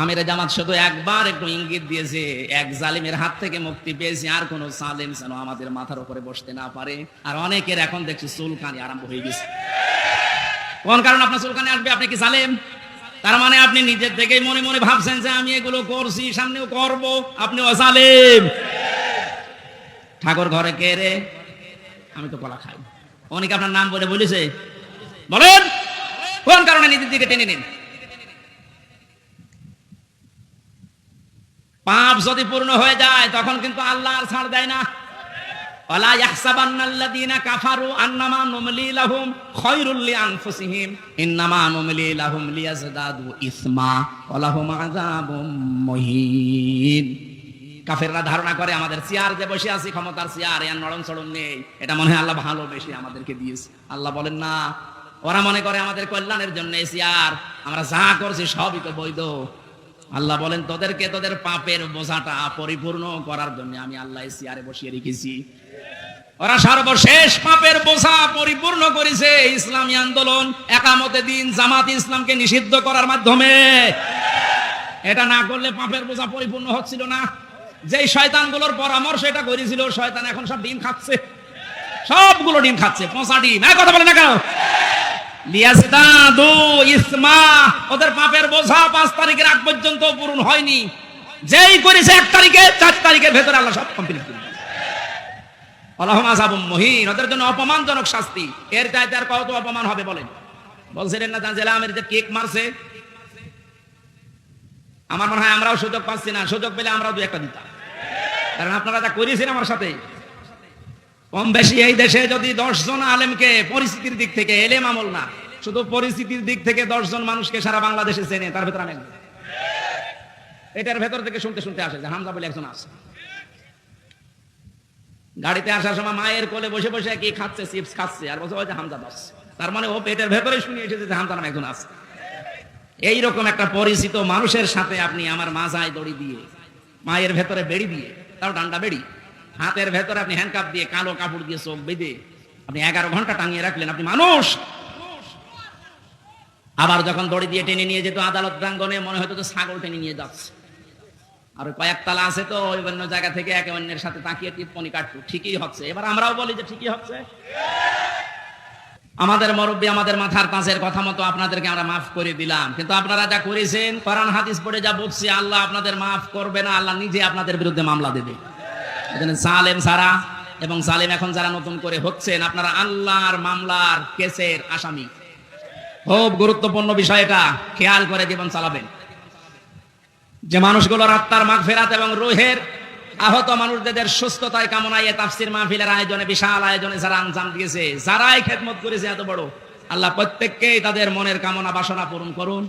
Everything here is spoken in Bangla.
আমির জামাত শুধু একবার একটু ইঙ্গিত দিয়েছে, এক জালিমের হাত থেকে মুক্তি পেয়েছি, আর কোন জালিম যেন আমাদের মাথার উপরে বসতে না পারে। আর অনেকের এখন দেখছি চুলকানি আরম্ভ হয়ে গেছে। কোন কারণ আপনার চুলকানি আসবে? আপনি কি জালেম? তার মানে আপনি নিজের থেকেই মনে মনে ভাবছেন যে আমি এগুলো করছি, সামনেও করব। আপনি জালেম। ঠাকুর ঘরে কে রে? আমি তো কলা খাই। অনেকে আপনার নাম বলে বলেছে, বলেন কোন কারণে নিজের দিকে টেনে নিন? পাপ যদি পূর্ণ হয়ে যায় তখন কিন্তু আল্লাহ আর ছাড় দেয় না। ওয়ালা ইয়াহসাবান্নাল্লাযীনা কাফারু আন্নামা নুমলি লাহুম খায়রুল লিআনফুসিহিম ইন্নামা নুমলি লাহুম লিয়াজদাদু ইসমা ওয়া লাহুম আযাবুম মুহিন। কাফেররা ধারণা করে আমাদের চেয়ার যে বসে আছি, ক্ষমতার চেয়ার, এর নড়ন চড়ন নেই, এটা মনে হয় আল্লাহ ভালোবেসে আমাদেরকে দিয়েছে। আল্লাহ বলেন না, ওরা মনে করে আমাদের কল্যাণের জন্য এই চেয়ার, আমরা যা করছি সবই তো বৈধ। আল্লাহ বলেন তোদেরকে তোদের পাপের বোঝাটা পরিপূর্ণ করার জন্য আমি আল্লাহ চেয়ারে বসিয়ে রেখেছি। ওরা সর্বশেষ পাপের বোঝা পরিপূর্ণ করেছে ইসলামী আন্দোলন, একামতে দিন, জামাত ইসলামকে নিষিদ্ধ করার মাধ্যমে। এটা না করলে পাপের বোঝা পরিপূর্ণ হচ্ছিল না। যেই শয়তানগুলোর পরামর্শ এটা করেছিল, শয়তান এখন সব ডিম খাচ্ছে, সবগুলো ডিম খাচ্ছে, পচা ডিম। কথা বলে না কেন? লিয়াজদাদু ইসমা, ওদের পাপের বোঝা 5 তারিখের আগ পর্যন্ত পূরণ হয়নি। যেই করেছে 1 তারিখে, 4 তারিখের ভেতরে আল্লাহ সব কমপ্লিট করে দিয়েছে। আল্লাহুম আযাবুম মুহিন, ওদের জন্য অপমানজনক শাস্তি। এর চাইতে আর কত অপমান হবে বলেন? বলছিলেন না জেলা আমির যে কেক মারছে, আমার মনে হয় আমরাও সুযোগ পাচ্ছি না, সুযোগ পেলে আমরাও 2-1টা দিতাম। কারণ আপনারা যা করেছেন আমার সাথে, কম বেশি এই দেশে যদি 10 জন আলেমকে পরিস্থিতির দিক থেকে, এলেম আমল না, শুধু পরিস্থিতির দিক থেকে 10 জন মানুষকে সারা বাংলাদেশে চেনে, তার ভেতরে আমি একজন। এটার ভেতর থেকে শুনতে শুনতে আসে যে হামজা বলে একজন আছে। গাড়িতে আসার সময় মায়ের কোলে বসে বসে কি খাচ্ছে, চিপস খাচ্ছে, আর বলছে ওই যে হামজা দাস। তার মানে ও পেটের ভেতরে শুনে এসেছে যে হামজা নামে একজন আছে। এইরকম একটা পরিচিত মানুষের সাথে আপনি আমার মাজায় দড়ি দিয়ে, মায়ের ভেতরে বেড়ি দিয়ে, তাও ডান্ডা বেড়ি, হাতের ভেতরে আপনি হ্যান্ডকাপ দিয়ে, কালো কাপড় দিয়ে চোখ বেঁধে আপনি 11 ঘন্টা টাঙিয়ে রাখলেন। আপনি মানুষ? আবার যখন দড়ি দিয়ে টেনে নিয়ে যেত আদালত প্রাঙ্গণে, মনে হতো তো ছাগল টেনে নিয়ে যাচ্ছে। আর ওই কয়েকতলা আছে তো, ওই অন্য জায়গা থেকে একে অন্যের সাথে তাকিয়ে টিপ্পনি কাটতো, ঠিকই হচ্ছে। এবার আমরাও বলি যে ঠিকই হচ্ছে। আমাদের মুরব্বী, আমাদের মাথার তাজের কথা মতো আপনাদেরকে আমরা মাফ করে দিলাম, কিন্তু আপনারা যা করেছেন, কোরআন হাদিস পড়ে যা বুঝছি, আল্লাহ আপনাদের মাফ করবে না, আল্লাহ নিজে আপনাদের বিরুদ্ধে মামলা দেবে। জালেম সারা এবং জালেম এখন যারা নতুন করে হচ্ছেন, আপনারা আল্লাহর মামলার কেসের আসামি। খুব গুরুত্বপূর্ণ বিষয়, এটা খেয়াল করে জীবন চালাবেন। যে মানুষগুলোর আত্মার মাগফিরাত এবং রূহের আহত মানুষদের সুস্থতায় কামনায় তাফসীর মাহফিলের আয়োজনে, বিশাল আয়োজনে যারা আঞ্জাম দিয়েছে, যারাই খেদমত করেছে এত বড়, আল্লাহ প্রত্যেককেই তাদের মনের কামনা বাসনা পূরণ করুন।